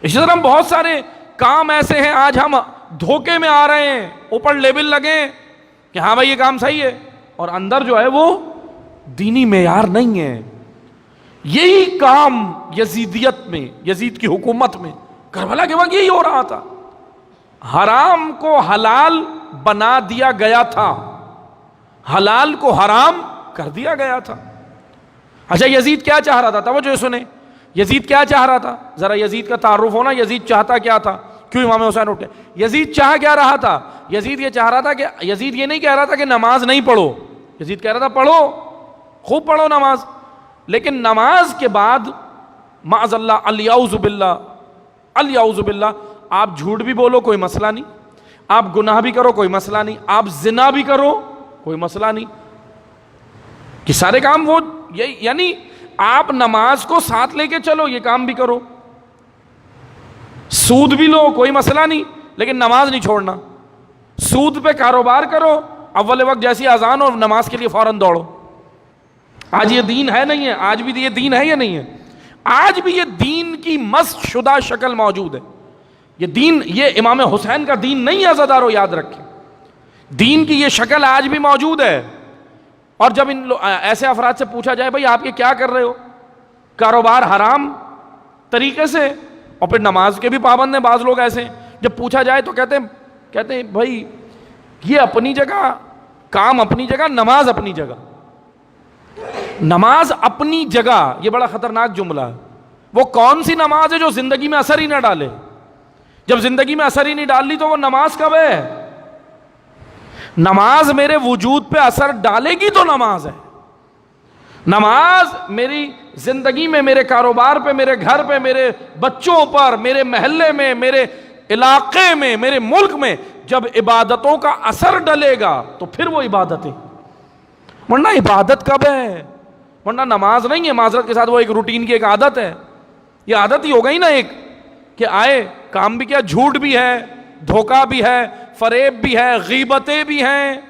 اسی طرح ہم بہت سارے کام ایسے ہیں آج ہم دھوکے میں آ رہے ہیں، اوپر لیبل لگے کہ ہاں بھائی یہ کام صحیح ہے، اور اندر جو ہے وہ دینی معیار نہیں ہے. یہی کام یزیدیت میں، یزید کی حکومت میں، کربلا کے وقت یہی ہو رہا تھا. حرام کو حلال بنا دیا گیا تھا، حلال کو حرام کر دیا گیا تھا. اچھا یزید کیا چاہ رہا تھا؟ توجہ سنیں، یزید کیا چاہ رہا تھا؟ ذرا یزید کا تعارف ہونا. یزید چاہتا کیا تھا؟ کیوں امام حسین اٹھے؟ یزید چاہ کیا رہا تھا؟ یزید یہ چاہ رہا تھا کہ یزید یہ نہیں کہہ رہا تھا کہ نماز نہیں پڑھو، یزید کہہ رہا تھا پڑھو، خوب پڑھو نماز، لیکن نماز کے بعد معاذ اللہ، الیعوذ باللہ، الیعوذ باللہ، آپ جھوٹ بھی بولو کوئی مسئلہ نہیں، آپ گناہ بھی کرو کوئی مسئلہ نہیں، آپ زنا بھی کرو کوئی مسئلہ نہیں، کہ سارے کام وہ یعنی آپ نماز کو ساتھ لے کے چلو، یہ کام بھی کرو، سود بھی لو کوئی مسئلہ نہیں، لیکن نماز نہیں چھوڑنا. سود پہ کاروبار کرو، اول وقت جیسی اذان اور نماز کے لیے فوراً دوڑو. آج یہ دین ہے نہیں ہے؟ آج بھی یہ دین ہے یا نہیں ہے؟ آج بھی یہ دین کی مسخ شدہ شکل موجود ہے. یہ دین، یہ امام حسین کا دین نہیں ہے، عزادارو یاد رکھیں. دین کی یہ شکل آج بھی موجود ہے. اور جب ایسے افراد سے پوچھا جائے بھائی آپ یہ کیا کر رہے ہو، کاروبار حرام طریقے سے، اور پھر نماز کے بھی پابند ہیں بعض لوگ ایسے ہیں، جب پوچھا جائے تو کہتے ہیں بھائی یہ اپنی جگہ، کام اپنی جگہ، نماز اپنی جگہ. نماز اپنی جگہ، یہ بڑا خطرناک جملہ ہے. وہ کون سی نماز ہے جو زندگی میں اثر ہی نہ ڈالے؟ جب زندگی میں اثر ہی نہیں ڈال لی تو وہ نماز کب ہے؟ نماز میرے وجود پہ اثر ڈالے گی تو نماز ہے. نماز میری زندگی میں، میرے کاروبار پہ، میرے گھر پہ، میرے بچوں پر، میرے محلے میں، میرے علاقے میں، میرے ملک میں جب عبادتوں کا اثر ڈلے گا تو پھر وہ عبادتیں. ورنہ عبادت کب ہے؟ ورنہ نماز نہیں ہے. معذرت کے ساتھ وہ ایک روٹین کی ایک عادت ہے. یہ عادت ہی ہو گئی نا ایک، کہ آئے کام بھی کیا، جھوٹ بھی ہے، دھوکہ بھی ہے، فریب بھی ہے، غیبتیں بھی ہیں،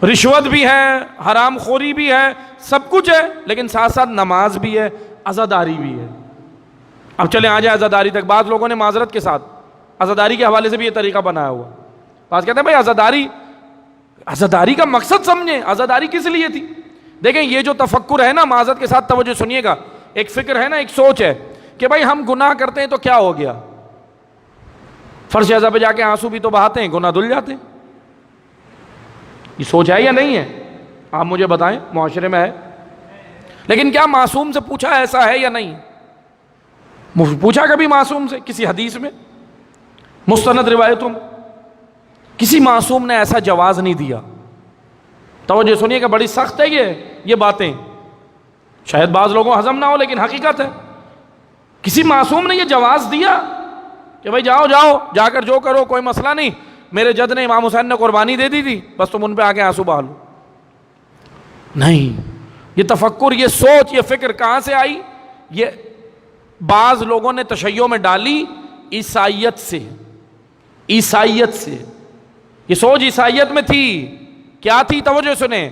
رشوت بھی ہے، حرام خوری بھی ہے، سب کچھ ہے، لیکن ساتھ ساتھ نماز بھی ہے، عزاداری بھی ہے. اب چلیں آ جائے عزاداری تک. بعض لوگوں نے معذرت کے ساتھ عزاداری کے حوالے سے بھی یہ طریقہ بنایا ہوا. بعض کہتے ہیں بھائی عزاداری کا مقصد سمجھیں، عزاداری کس لیے تھی؟ دیکھیں یہ جو تفکر ہے نا، معذرت کے ساتھ توجہ سنیے گا، ایک فکر ہے نا، ایک سوچ ہے کہ بھائی ہم گناہ کرتے ہیں تو کیا ہو گیا؟ فرش اعضا پہ جا کے آنسو بھی تو بہاتے ہیں، گناہ دھل جاتے ہیں. یہ سوچ ہے یا نہیں ہے؟ آپ مجھے بتائیں، معاشرے میں ہے. لیکن کیا معصوم سے پوچھا ایسا ہے یا نہیں؟ پوچھا کبھی معصوم سے؟ کسی حدیث میں، مستند روایتوں میں کسی معصوم نے ایسا جواز نہیں دیا. توجہ سنیے کہ بڑی سخت ہے یہ باتیں، شاید بعض لوگوں ہضم نہ ہو لیکن حقیقت ہے. کسی معصوم نے یہ جواز دیا کہ بھائی جاؤ جا کر جو کرو، کوئی مسئلہ نہیں، میرے جد نے امام حسین نے قربانی دے دی تھی، بس تم ان پہ آ کے آنسو بہا لو. نہیں. یہ تفکر، یہ سوچ، یہ فکر کہاں سے آئی؟ یہ بعض لوگوں نے تشیع میں ڈالی عیسائیت سے. یہ سوچ عیسائیت میں تھی. کیا تھی؟ توجہ سنیں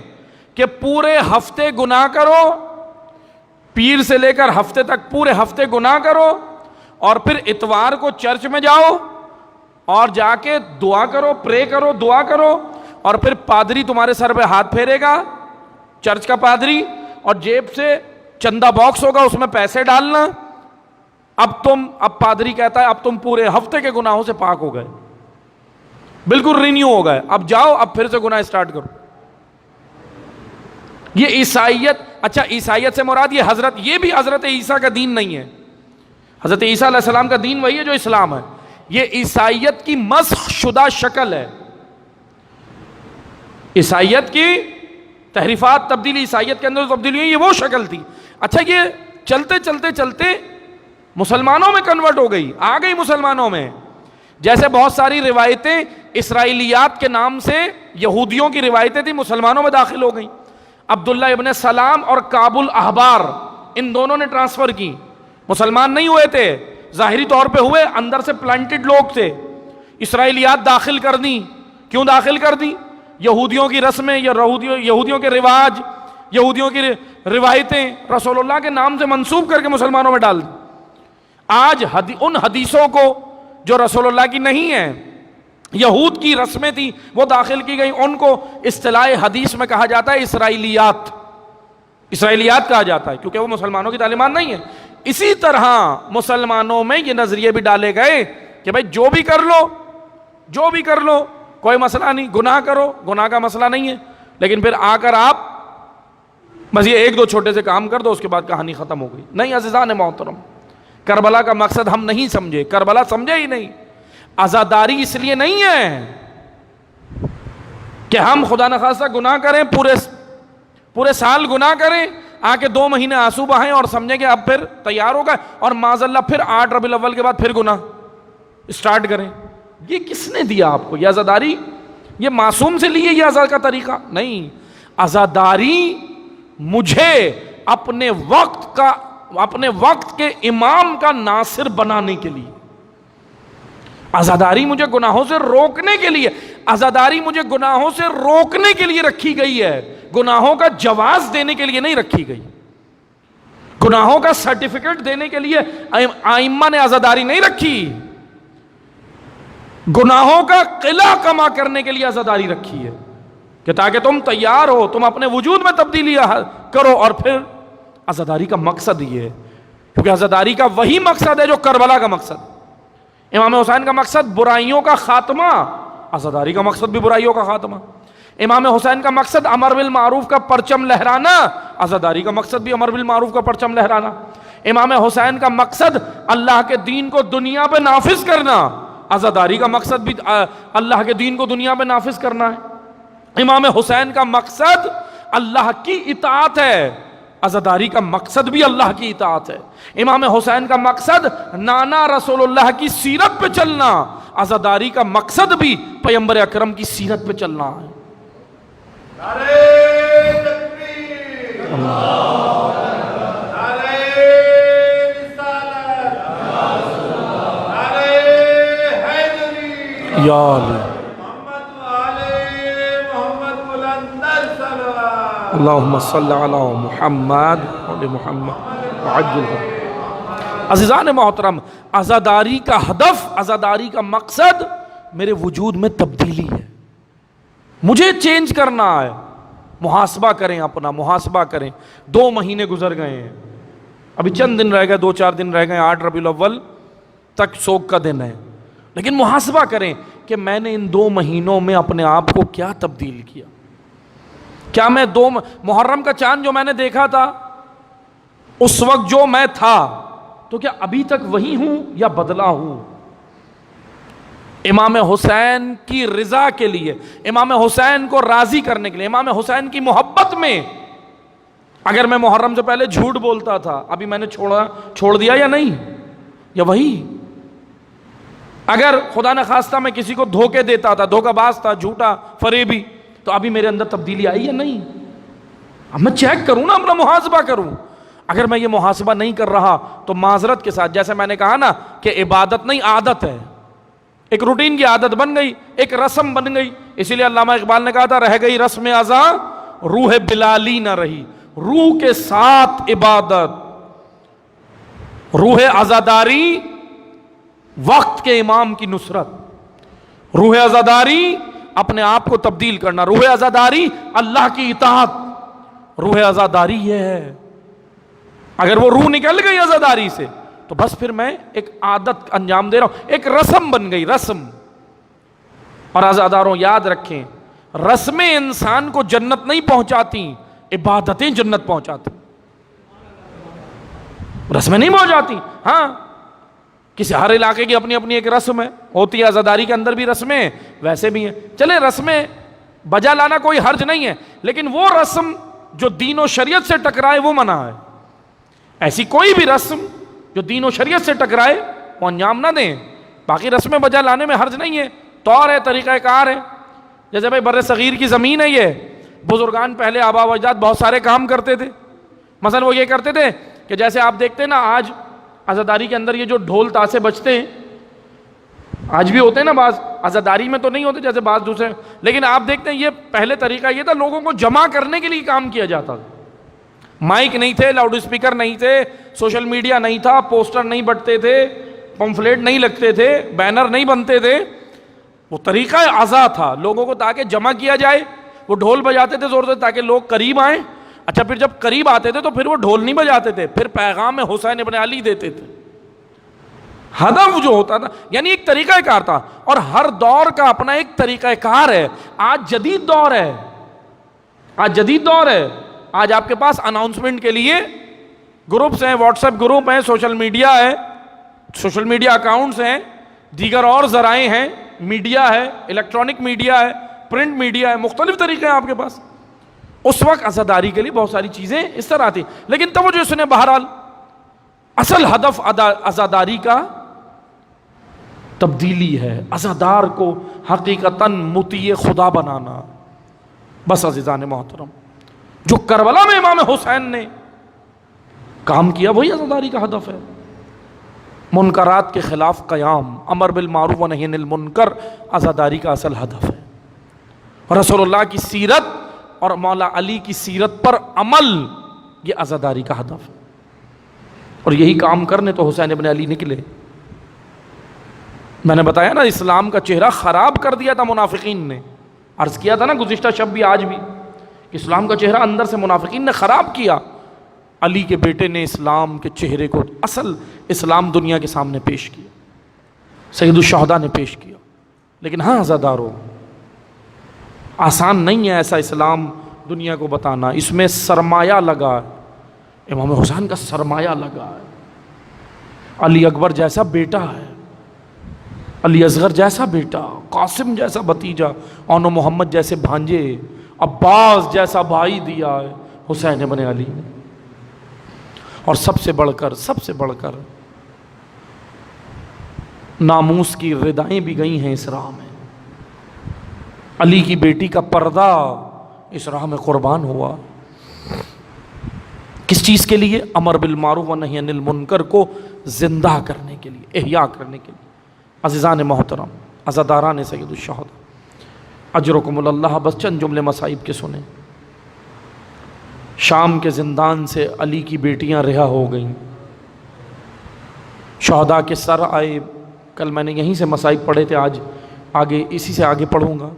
کہ پورے ہفتے گناہ کرو، پیر سے لے کر ہفتے تک پورے ہفتے گناہ کرو، اور پھر اتوار کو چرچ میں جاؤ اور جا کے دعا کرو، پرے کرو، دعا کرو، اور پھر پادری تمہارے سر پہ ہاتھ پھیرے گا، چرچ کا پادری، اور جیب سے چندہ باکس ہوگا، اس میں پیسے ڈالنا. اب پادری کہتا ہے اب تم پورے ہفتے کے گناہوں سے پاک ہو گئے، بالکل رینیو ہو گئے، اب جاؤ اب پھر سے گناہ اسٹارٹ کرو. یہ عیسائیت. اچھا عیسائیت سے مراد یہ بھی حضرت عیسیٰ کا دین نہیں ہے. حضرت عیسیٰ علیہ السلام کا دین وہی ہے جو اسلام ہے. یہ عیسائیت کی مسخ شدہ شکل ہے. عیسائیت کی تحریفات، تبدیلی، عیسائیت کے اندر تبدیلی ہوئی، یہ وہ شکل تھی. اچھا یہ چلتے مسلمانوں میں کنورٹ ہو گئی، آ گئی مسلمانوں میں. جیسے بہت ساری روایتیں اسرائیلیات کے نام سے یہودیوں کی روایتیں تھیں، مسلمانوں میں داخل ہو گئیں. عبداللہ ابن سلام اور کعب الاحبار، ان دونوں نے ٹرانسفر کی. مسلمان نہیں ہوئے تھے، ظاہری طور پہ ہوئے، اندر سے پلانٹڈ لوگ تھے. اسرائیلیات داخل کر دیں. کیوں داخل کر دیں؟ یہودیوں کی رسمیں یا یہودیوں کے رواج، یہودیوں کی روایتیں رسول اللہ کے نام سے منسوب کر کے مسلمانوں میں ڈال دیں. آج ان حدیثوں کو جو رسول اللہ کی نہیں ہیں، یہود کی رسمیں تھیں، وہ داخل کی گئیں. ان کو اصطلاح حدیث میں کہا جاتا ہے اسرائیلیات کہا جاتا ہے، کیونکہ وہ مسلمانوں کی تعلیمات نہیں ہے. اسی طرح مسلمانوں میں یہ نظریے بھی ڈالے گئے کہ بھائی جو بھی کر لو کوئی مسئلہ نہیں، گناہ کرو، گناہ کا مسئلہ نہیں ہے. لیکن پھر آ کر آپ بس یہ ایک دو چھوٹے سے کام کر دو، اس کے بعد کہانی ختم ہو گئی. نہیں عزیزان محترم، کربلا کا مقصد ہم نہیں سمجھے، کربلا سمجھے ہی نہیں. عزاداری اس لیے نہیں ہے کہ ہم خدا نخواستہ گناہ کریں، پورے سال گناہ کریں، آ کے 2 مہینے آنسو بہائیں اور سمجھیں کہ اب پھر تیار ہو گئے، اور معاذ اللہ پھر 8 ربیع الاول کے بعد پھر گناہ اسٹارٹ کریں. یہ کس نے دیا آپ کو؟ یہ عزاداری یہ معصوم سے لیے یہ عزا کا طریقہ نہیں. عزاداری مجھے اپنے وقت کے امام کا ناصر بنانے کے لیے، عزاداری مجھے گناہوں سے روکنے کے لیے، عزاداری مجھے گناہوں سے روکنے کے لیے رکھی گئی ہے، گناہوں کا جواز دینے کے لیے نہیں رکھی گئی. گناہوں کا سرٹیفکیٹ دینے کے لیے ائمہ نے عزاداری نہیں رکھی، گناہوں کا قلع کما کرنے کے لیے عزاداری رکھی ہے کہ تاکہ تم تیار ہو، تم اپنے وجود میں تبدیلی کرو. اور پھر عزاداری کا مقصد یہ ہے، کیونکہ عزاداری کا وہی مقصد ہے جو کربلا کا مقصد. امام حسین کا مقصد برائیوں کا خاتمہ عزاداری کا مقصد بھی برائیوں کا خاتمہ. امام حسین کا مقصد امر بالمعروف کا پرچم لہرانا، عزاداری کا مقصد بھی امر بالمعروف کا پرچم لہرانا. امام حسین کا مقصد اللہ کے دین کو دنیا پہ نافذ کرنا، عزاداری کا مقصد بھی اللہ کے دین کو دنیا پہ نافذ کرنا ہے. امام حسین کا مقصد اللہ کی اطاعت ہے، عزاداری کا مقصد بھی اللہ کی اطاعت ہے. امام حسین کا مقصد نانا رسول اللہ کی سیرت پہ چلنا، عزاداری کا مقصد بھی پیغمبر اکرم کی سیرت پہ چلنا ہے. نعرہ تکبیر، نعرہ رسالت، نعرہ حیدری، یا علی محمد و آل محمد بلندر صلوات. اللہم صلی علی محمد و محمد وعجل. عزیزان محترم، عزاداری کا ہدف، عزاداری کا مقصد میرے وجود میں تبدیلی ہے، مجھے چینج کرنا ہے. محاسبہ کریں، اپنا محاسبہ کریں. 2 مہینے گزر گئے ہیں، ابھی چند دن رہ گئے، 2-4 دن رہ گئے، 8 ربیع الاول تک سوگ کا دن ہے. لیکن محاسبہ کریں کہ میں نے ان 2 مہینوں میں اپنے آپ کو کیا تبدیل کیا. کیا میں محرم کا چاند جو میں نے دیکھا تھا اس وقت جو میں تھا، تو کیا ابھی تک وہی ہوں یا بدلا ہوں؟ امام حسین کی رضا کے لیے، امام حسین کو راضی کرنے کے لیے، امام حسین کی محبت میں اگر میں محرم سے پہلے جھوٹ بولتا تھا، ابھی میں نے چھوڑ دیا یا نہیں؟ یا وہی اگر خدا نہ خواستہ میں کسی کو دھوکے دیتا تھا، دھوکہ باز تھا، جھوٹا فریبی، تو ابھی میرے اندر تبدیلی آئی یا نہیں؟ اب میں چیک کروں نا، اپنا محاسبہ کروں. اگر میں یہ محاسبہ نہیں کر رہا تو معذرت کے ساتھ، جیسے میں نے کہا نا کہ عبادت نہیں عادت ہے، ایک روٹین کی عادت بن گئی، ایک رسم بن گئی. اسی لیے علامہ اقبال نے کہا تھا رہ گئی رسم ازاں روح بلالی نہ رہی. روح کے ساتھ عبادت، روح عزاداری وقت کے امام کی نصرت، روح عزاداری اپنے آپ کو تبدیل کرنا، روح عزاداری اللہ کی اطاعت. روح عزاداری یہ ہے، اگر وہ روح نکل گئی عزاداری سے تو بس پھر میں ایک عادت انجام دے رہا ہوں، ایک رسم بن گئی، رسم. اور عزاداروں یاد رکھیں، رسمیں انسان کو جنت نہیں پہنچاتی، عبادتیں جنت پہنچاتی. رسمیں نہیں پہنچاتی. ہاں کسی ہر علاقے کی اپنی اپنی ایک رسم ہے، ہوتی ہے. عزاداری کے اندر بھی رسمیں ویسے بھی ہیں. چلے رسمیں بجا لانا کوئی حرج نہیں ہے، لیکن وہ رسم جو دین و شریعت سے ٹکرائے وہ منع ہے. ایسی کوئی بھی رسم جو دین و شریعت سے ٹکرائے وہ انجام نہ دیں. باقی رسمیں بجا لانے میں حرج نہیں ہے، طور ہے، طریقہ کار ہے. جیسے بھائی بر صغیر کی زمین ہے، یہ بزرگان پہلے آبا و اجداد بہت سارے کام کرتے تھے. مثلا وہ یہ کرتے تھے کہ جیسے آپ دیکھتے ہیں نا آج عزاداری کے اندر یہ جو ڈھول تاسے بجتے ہیں، آج بھی ہوتے ہیں نا، بعض عزاداری میں تو نہیں ہوتے جیسے بعض دوسرے، لیکن آپ دیکھتے ہیں یہ پہلے طریقہ یہ تھا، لوگوں کو جمع کرنے کے لیے کام کیا جاتا تھا. مائک نہیں تھے، لاؤڈ اسپیکر نہیں تھے، سوشل میڈیا نہیں تھا، پوسٹر نہیں بٹتے تھے، پمفلیٹ نہیں لگتے تھے، بینر نہیں بنتے تھے. وہ طریقہ عزا تھا لوگوں کو تاکہ جمع کیا جائے. وہ ڈھول بجاتے تھے زور سے تاکہ لوگ قریب آئیں. اچھا پھر جب قریب آتے تھے تو پھر وہ ڈھول نہیں بجاتے تھے، پھر پیغام حسین ابن علی دیتے تھے. ہدف جو ہوتا تھا یعنی ایک طریقہ کار تھا، اور ہر دور کا اپنا ایک طریقہ کار ہے. آج جدید دور ہے، آج جدید دور ہے. آج آپ کے پاس اناؤنسمنٹ کے لیے گروپس ہیں، واٹس ایپ گروپ ہیں، سوشل میڈیا ہے، سوشل میڈیا اکاؤنٹس ہیں، دیگر اور ذرائع ہیں، میڈیا ہے، الیکٹرانک میڈیا ہے، پرنٹ میڈیا ہے، مختلف طریقے ہیں آپ کے پاس. اس وقت عزاداری کے لیے بہت ساری چیزیں اس طرح تھی. لیکن توجہ سنیں، بہرحال اصل ہدف عزاداری کا تبدیلی ہے، عزادار کو حقیقتاً مطیع خدا بنانا. بس عزیزان محترم، جو کربلا میں امام حسین نے کام کیا وہی عزاداری کا ہدف ہے. منکرات کے خلاف قیام، امر بالمعروف و نہی عن المنکر عزاداری کا اصل ہدف ہے. رسول اللہ کی سیرت اور مولا علی کی سیرت پر عمل، یہ عزاداری کا ہدف ہے. اور یہی کام کرنے تو حسین ابن علی نکلے. میں نے بتایا نا اسلام کا چہرہ خراب کر دیا تھا منافقین نے. عرض کیا تھا نا گزشتہ شب بھی آج بھی کہ اسلام کا چہرہ اندر سے منافقین نے خراب کیا. علی کے بیٹے نے اسلام کے چہرے کو، اصل اسلام دنیا کے سامنے پیش کیا، سید الشہداء نے پیش کیا. لیکن ہاں عزادارو، آسان نہیں ہے ایسا اسلام دنیا کو بتانا، اس میں سرمایہ لگا ہے، امام حسین کا سرمایہ لگا ہے، علی اکبر جیسا بیٹا ہے، علی اصغر جیسا بیٹا، قاسم جیسا بھتیجا، اون محمد جیسے بھانجے، عباس جیسا بھائی دیا ہے حسین ابن علی نے۔ اور سب سے بڑھ کر ناموس کی ردائیں بھی گئی ہیں اس راہ میں، علی کی بیٹی کا پردہ اس راہ میں قربان ہوا، کس چیز کے لیے؟ امر بالمعروف و نہی عن المنکر کو زندہ کرنے کے لیے، احیاء کرنے کے لیے۔ عزیزان محترم، عزاداران سید الشہداء، اجرکم اللہ، بس چند جملے مصائب کے سنیں۔ شام کے زندان سے علی کی بیٹیاں رہا ہو گئیں، شہداء کے سر آئے، کل میں نے یہیں سے مصائب پڑھے تھے، آج آگے اسی سے آگے پڑھوں گا۔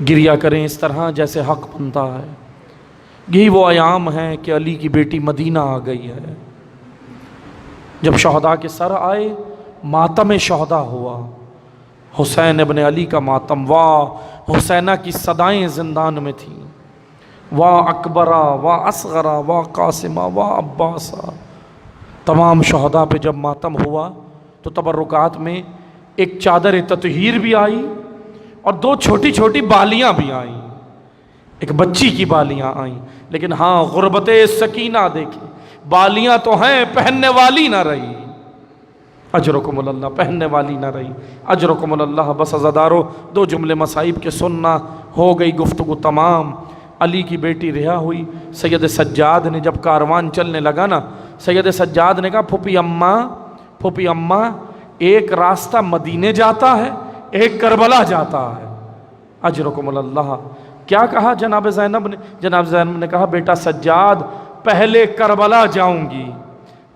گریہ کریں اس طرح جیسے حق بنتا ہے، یہی وہ ایام ہے کہ علی کی بیٹی مدینہ آ گئی ہے۔ جب شہداء کے سر آئے، ماتم شہداء ہوا، حسین ابن علی کا ماتم، واہ حسینہ کی صدائیں زندان میں تھیں، واہ اکبرہ، واہ اصغرہ، واہ قاسمہ، واہ عباسہ۔ تمام شہداء پہ جب ماتم ہوا تو تبرکات میں ایک چادر تطہیر بھی آئی اور دو چھوٹی چھوٹی بالیاں بھی آئیں، ایک بچی کی بالیاں آئیں، لیکن ہاں غربت سکینہ دیکھیں، بالیاں تو ہیں پہننے والی نہ رہی، اجرکم اللہ، پہننے والی نہ رہی، اجرکم اللہ۔ بس عزادارو، دو جملے مصائب کے سننا، ہو گئی گفتگو تمام۔ علی کی بیٹی رہا ہوئی، سید سجاد نے جب کاروان چلنے لگا نا، سید سجاد نے کہا پھوپھی اماں ایک راستہ مدینے جاتا ہے، ایک کربلا جاتا ہے، اجرکم اللہ۔ کیا کہا جناب زینب نے؟ جناب زینب نے کہا بیٹا سجاد، پہلے کربلا جاؤں گی،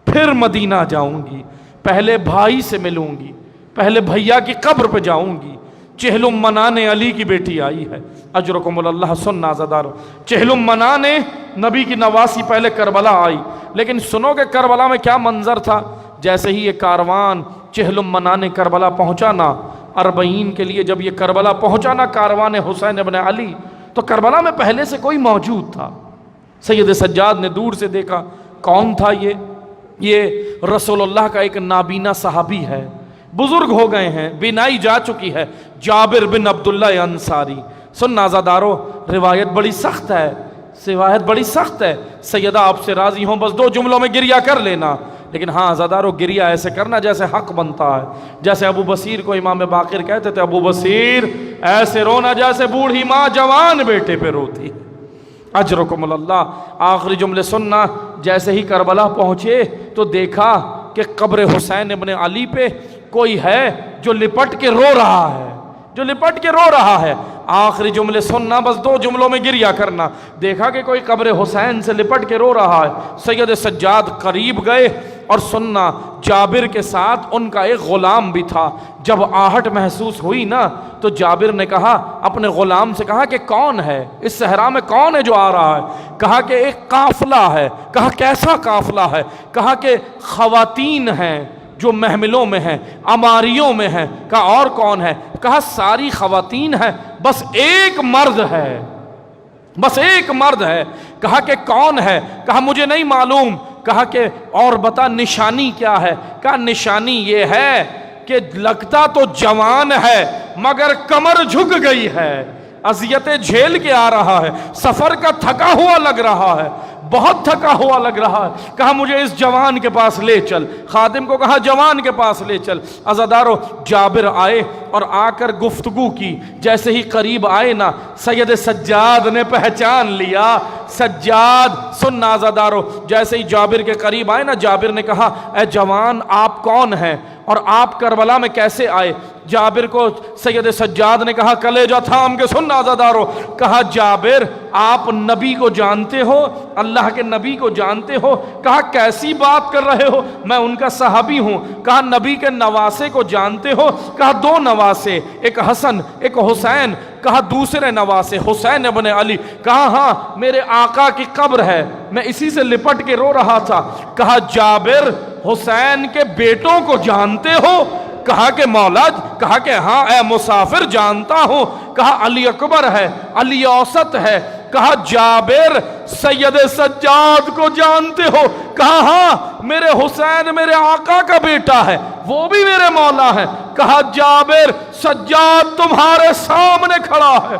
پھر مدینہ جاؤں گی، پہلے بھائی سے ملوں گی، پہلے بھیا کی قبر پہ جاؤں گی۔ چہلم منانے علی کی بیٹی آئی ہے، اجرکم اللہ۔ سننا عزادارو، چہلم منانے نبی کی نواسی پہلے کربلا آئی، لیکن سنو کہ کربلا میں کیا منظر تھا۔ جیسے ہی یہ کاروان چہلم منانے کربلا پہنچا نا، اربعین کے لیے جب یہ کربلا پہنچا نا کاروان حسین ابن علی، تو کربلا میں پہلے سے کوئی موجود تھا۔ سید سجاد نے دور سے دیکھا، کون تھا یہ رسول اللہ کا ایک نابینا صحابی ہے، بزرگ ہو گئے ہیں، بینائی جا چکی ہے، جابر بن عبداللہ انصاری۔ سننا عزادارو، روایت بڑی سخت ہے، سیدہ آپ سے راضی ہوں، بس دو جملوں میں گریہ کر لینا، لیکن ہاں عزادارو گریہ ایسے کرنا جیسے حق بنتا ہے۔ جیسے ابو بصیر کو امام باقر کہتے تھے، ابو بصیر ایسے رونا جیسے بوڑھی ماں جوان بیٹے پہ روتی۔ اجرکم اللہ۔ آخری جملے سننا، جیسے ہی کربلا پہنچے تو دیکھا کہ قبر حسین ابن علی پہ کوئی ہے جو لپٹ کے رو رہا ہے، آخری جملے سننا، بس دو جملوں میں گریہ کرنا۔ دیکھا کہ کوئی قبر حسین سے لپٹ کے رو رہا ہے، سید سجاد قریب گئے، اور سننا جابر کے ساتھ ان کا ایک غلام بھی تھا۔ جب آہٹ محسوس ہوئی نا تو جابر نے کہا، اپنے غلام سے کہا کہ کون ہے اس صحرا میں، کون ہے جو آ رہا ہے؟ کہا کہ ایک قافلہ ہے۔ کہا کیسا قافلہ ہے؟ کہا کہ خواتین ہیں جو محملوں میں ہیں، اماریوں میں ہیں۔ کہا اور کون ہے؟ کہا ساری خواتین ہیں، بس ایک مرد ہے۔ کہا کہ کون ہے؟ کہا مجھے نہیں معلوم۔ کہا کہ اور بتا نشانی کیا ہے؟ کہا نشانی یہ ہے کہ لگتا تو جوان ہے مگر کمر جھک گئی ہے، اذیتیں جھیل کے آ رہا ہے، سفر کا تھکا ہوا لگ رہا ہے، بہت تھکا ہوا لگ رہا ہے۔ کہا مجھے اس جوان کے پاس لے چل۔ خادم کو کہا جوان کے پاس لے چل۔ عزادارو، جابر آئے اور آ کر گفتگو کی۔ جیسے ہی قریب آئے نا، سید سجاد نے پہچان لیا۔ سجاد، سننا عزادارو، جیسے ہی جابر کے قریب آئے نا، جابر نے کہا اے جوان آپ کون ہیں اور آپ کربلا میں کیسے آئے؟ جابر کو سید سجاد نے کہا کلیجہ تھام کے سننا عزادارو، کہا جابر آپ نبی کو جانتے ہو، اللہ کے نبی کو جانتے ہو؟ کہا کیسی بات کر رہے ہو، میں ان کا صحابی ہوں۔ کہا نبی کے نواسے کو جانتے ہو؟ کہا دو نواسے، ایک حسن ایک حسین۔ کہا دوسرے نواسے حسین ابن علی؟ کہا ہاں میرے آقا کی قبر ہے، میں اسی سے لپٹ کے رو رہا تھا۔ کہا جابر حسین کے بیٹوں کو جانتے ہو؟ کہا کہ مولا، کہا کہ ہاں اے مسافر جانتا ہوں، کہا علی اکبر ہے، علی اوسط ہے، کہا جابر سید سجاد کو جانتے ہو؟ کہا ہاں میرے حسین میرے آقا کا بیٹا ہے، وہ بھی میرے مولا ہے۔ کہا جابر سجاد تمہارے سامنے کھڑا ہے۔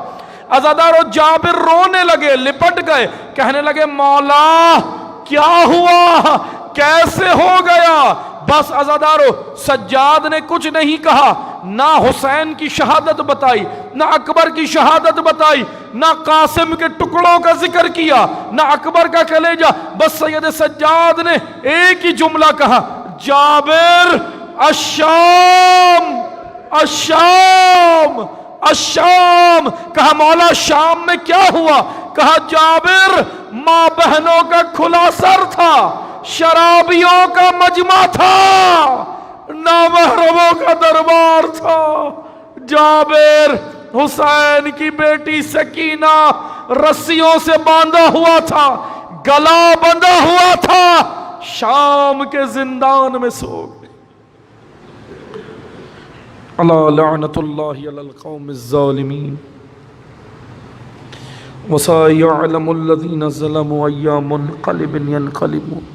عزادارو جابر رونے لگے، لپٹ گئے، کہنے لگے مولا کیا ہوا، کیسے ہو گیا؟ بس عزادارو سجاد نے کچھ نہیں کہا، نہ حسین کی شہادت بتائی، نہ اکبر کی شہادت بتائی، نہ قاسم کے ٹکڑوں کا ذکر کیا، نہ اکبر کا کلیجہ، بس سید سجاد نے ایک ہی جملہ کہا، جابر الشام الشام الشام۔ کہا مولا شام میں کیا ہوا؟ کہا جابر ماں بہنوں کا کھلا سر تھا، شرابیوں کا مجمع تھا، نامحرموں کا دربار تھا۔ جابر حسین کی بیٹی سکینہ رسیوں سے باندھا ہوا تھا، گلا بندھا ہوا تھا، شام کے زندان میں سو گئے۔ اللہ لعنت اللہ علی القوم الظالمین وسيعلم الذين ظلموا أي منقلب ينقلبون۔